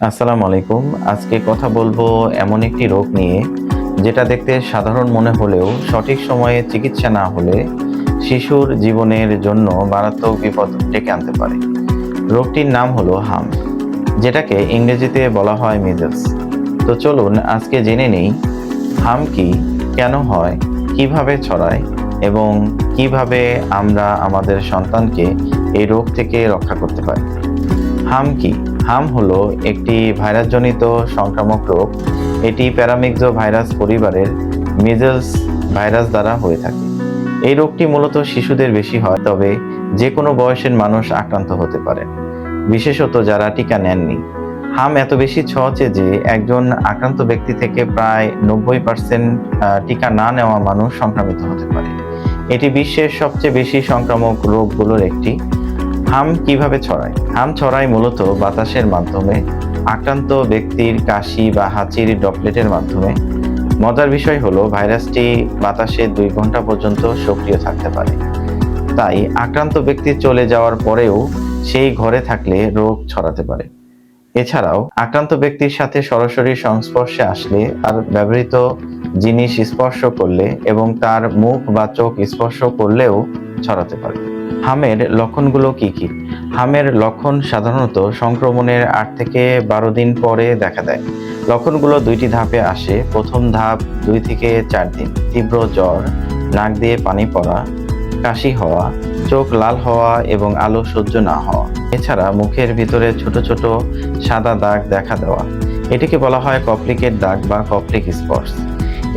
আসসালামু আলাইকুম। আজকে কথা বলবো এমন একটি রোগ নিয়ে যেটা দেখতে সাধারণ মনে হলেও সঠিক সময়ে চিকিৎসা না হলে শিশুর জীবনের জন্য মারাত্মক বিপদ ডেকে আনতে পারে। রোগটির নাম হলো হাম, যেটাকে ইংরেজিতে বলা হয় মিজলস। তো চলুন আজকে জেনে নেই হাম কি, কেন হয়, কিভাবে ছড়ায় এবং কিভাবে আমরা আমাদের সন্তানকে এই রোগ থেকে রক্ষা করতে পারি। হাম কি? হাম হলো একটি ভাইরাসজনিত সংক্রামক রোগ। এটি প্যারামিক্সো ভাইরাস পরিবারের মিজলস ভাইরাস দ্বারা হয়ে থাকে। এই রোগটি মূলত শিশুদের বেশি হয়, তবে যে কোনো বয়সের মানুষ আক্রান্ত হতে পারে, বিশেষত যারা টিকা নেননি। হাম এত বেশি ছড়াচ্ছে যে একজন আক্রান্ত ব্যক্তি থেকে প্রায় 90% টিকা না নেওয়া মানুষ সংক্রামিত হতে পারে। এটি বিশ্বের সবচেয়ে বেশি সংক্রামক রোগগুলোর একটি। হাম কিভাবে ছড়ায়? হাম ছড়ায় মূলত বাতাসের মাধ্যমে, আক্রান্ত ব্যক্তির কাশি বা হাঁচির ড্রপলেটের মাধ্যমে। মজার বিষয় হলো ভাইরাসটি বাতাসে 2 ঘন্টা পর্যন্ত সক্রিয় থাকতে পারে, তাই আক্রান্ত ব্যক্তি চলে যাওয়ার পরেও সেই ঘরে থাকলে রোগ ছড়াতে পারে। এছাড়াও আক্রান্ত ব্যক্তির সাথে সরাসরি সংস্পর্শে আসলে, তার ব্যবহৃত জিনিস স্পর্শ করলে এবং তার মুখ বা চোখ স্পর্শ করলেও ছড়াতে পারে। হামের লক্ষণগুলো কি কি? হামের লক্ষণ সাধারণত সংক্রমণের 8 থেকে 12 দিন পরে দেখা দেয়। লক্ষণগুলো 2টি ধাপে আসে। প্রথম ধাপ 2 থেকে 4 দিন। তীব্র জ্বর, নাক দিয়ে পানি পড়া, কাশি হওয়া, চোখ লাল হওয়া এবং আলো সহ্য না হওয়া। এছাড়া মুখের ভিতরে ছোট ছোট সাদা দাগ দেখা দেওয়া। এটিকে বলা হয় কপ্লিকেট দাগ বা কপ্লিক স্পটস।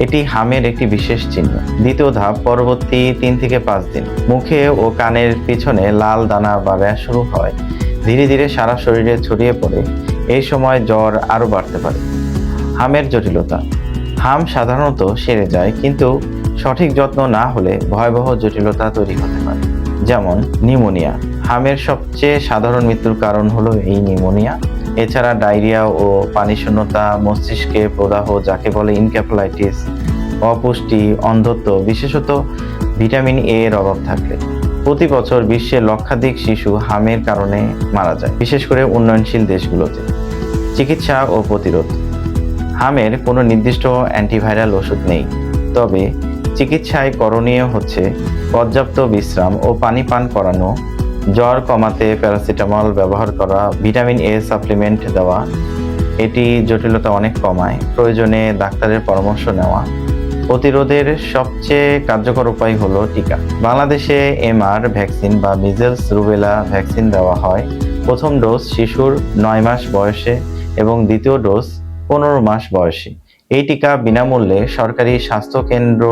এটি হামের একটি বিশেষ চিহ্ন। দ্বিতীয় ধাপ পরবর্তী 3 থেকে 5 দিন। মুখে ও কানের পিছনে লাল দানা বা র্যাশ শুরু হয়, ধীরে ধীরে সারা শরীরে ছড়িয়ে পড়ে। এই সময় জ্বর আরও বাড়তে পারে। হামের জটিলতা। হাম সাধারণত সেরে যায়, কিন্তু সঠিক যত্ন না হলে ভয়াবহ জটিলতা তৈরি হতে পারে, যেমন নিউমোনিয়া। হামের সবচেয়ে সাধারণ মৃত্যুর কারণ হলো এই নিউমোনিয়া। এছাড়া ডায়রিয়া ও পানিশূন্যতা, মস্তিষ্কে প্রদাহ যাকে বলে ইনকেফালাইটিস, অপুষ্টি, অন্ধত্ব, বিশেষত ভিটামিন এ এর অভাব থাকলে। প্রতি বছর বিশ্বে লক্ষাধিক শিশু হামের কারণে মারা যায়, বিশেষ করে উন্নয়নশীল দেশগুলোতে। চিকিৎসা ও প্রতিরোধ। হামের কোনো নির্দিষ্ট অ্যান্টিভাইরাল ওষুধ নেই, তবে চিকিৎসায় করণীয় হচ্ছে পর্যাপ্ত বিশ্রাম ও পানি পান করানো, জ্বর কমাতে প্যারাসিটামল ব্যবহার করা, ভিটামিন এ সাপ্লিমেন্ট দেওয়া। এটি জটিলতা অনেক কমায়। প্রয়োজনে ডাক্তারের পরামর্শ নেওয়া। প্রতিরোধের সবচেয়ে কার্যকর উপায় হলো টিকা। বাংলাদেশে এমআর ভ্যাকসিন বা মিজলস রুবেলা ভ্যাকসিন দেওয়া হয়। প্রথম ডোজ শিশুর 9 মাস বয়সে এবং দ্বিতীয় ডোজ 15 মাস বয়সে। এই টিকা বিনামূল্যে সরকারি স্বাস্থ্য কেন্দ্র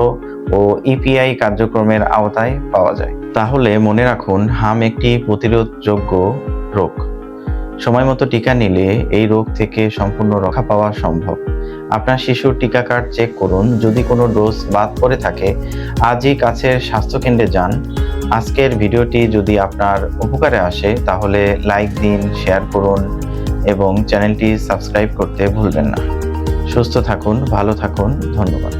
ও ইপিআই কার্যক্রমের আওতায় পাওয়া যায়। তাহলে মনে রাখুন, হাম একটি প্রতিরোধযোগ্য রোগ। সময় মতো টিকা নিলে এই রোগ থেকে সম্পূর্ণ রক্ষা পাওয়া সম্ভব। আপনার শিশুর টিকা কার্ড চেক করুন। যদি কোনো ডোজ বাদ পড়ে থাকে, আজই কাছের স্বাস্থ্যকেন্দ্রে যান। আজকের ভিডিওটি যদি আপনার উপকারে আসে তাহলে লাইক দিন, শেয়ার করুন এবং চ্যানেলটি সাবস্ক্রাইব করতে ভুলবেন না। সুস্থ থাকুন, ভালো থাকুন। ধন্যবাদ।